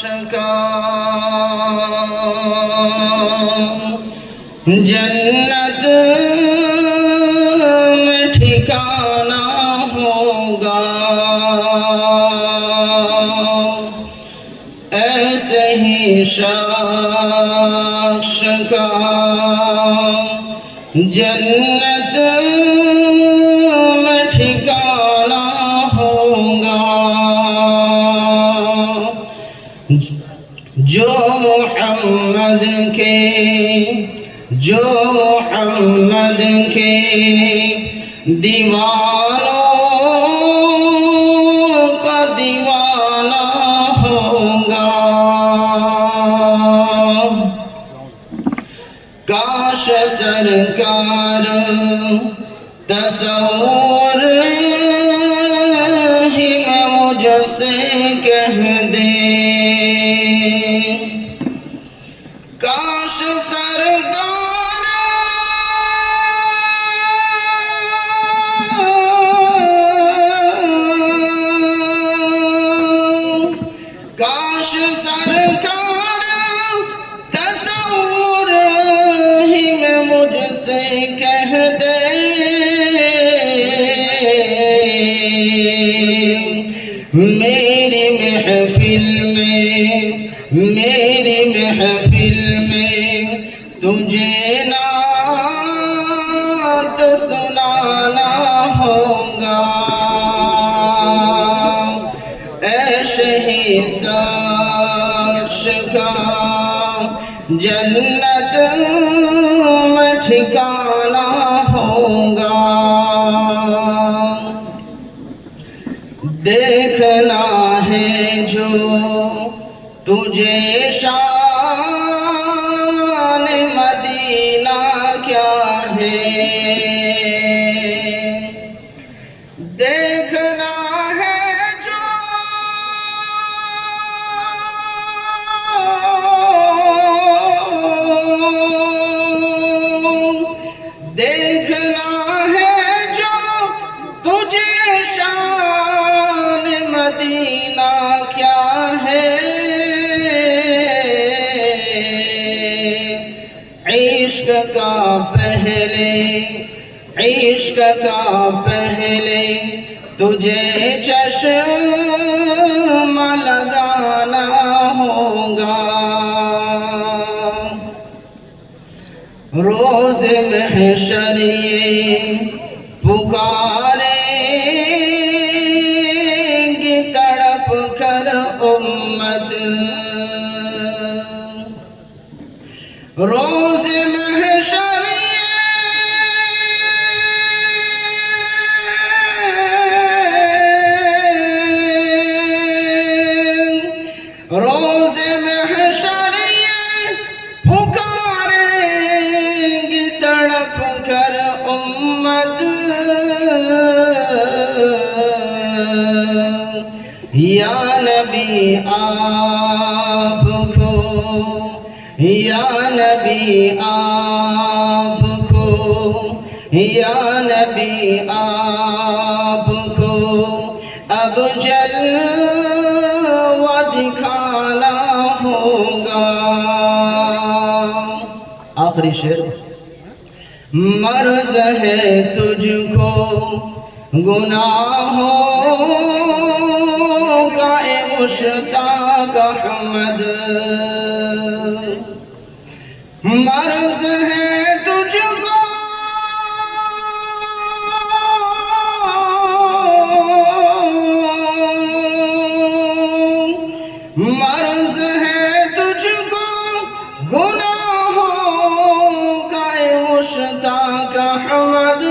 کا جنت میں ٹھکانہ ہوگا ایسے ہی شخص کا جنت میں ٹھکانہ ہوگا جو محمد کے دیوانوں کا دیوانہ ہوگا کاش سرکار تصور ہی میں مجھ سے کہہ دے کاش سرکار کاش سرکار تصور ہی میں مجھ سے کہہ دے میری محفل میں تجھے نعت سنانا ہوگا ایسے ہی شخص کا جنت میں ٹھکانہ ہوگا دیکھنا ہے جو تجھے شان مدینہ کیا ہے دیکھنا ہے جو دیکھنا ہے جو تجھے شان مدینہ کیا ہے عشق کا پہلے تجھے چشم لگانا ہوگا روز محشر یہ پکاریں گی تڑپ کر امت روز محشر روز محشر پکاریں گی تڑپ کر امت یا نبی آپ کو یا نبی آپ کو یا نبی آپ کو اب جلوہ دکھانا ہوگا آخری شعر مرض ہے تجھ کو گناہوں کا اے مشتاق احمد مرض ہے تجھ کو مرض ہے تجھ کو گناہوں کا اے مشتاق احمد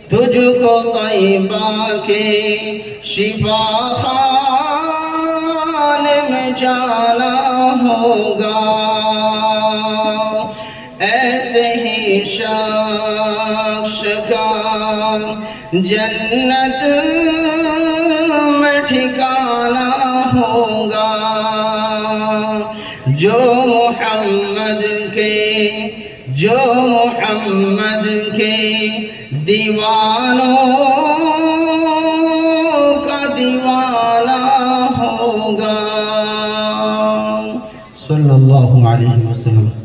تجھ کو طیبہ کے شفا خانے میں جانا ہوگا ایسے ہی شخص کا جنت میں ٹھکانہ ہوگا جو محمد کے جو محمد کے دیوانوں کا دیوانہ ہوگا۔ صلی اللہ علیہ وسلم۔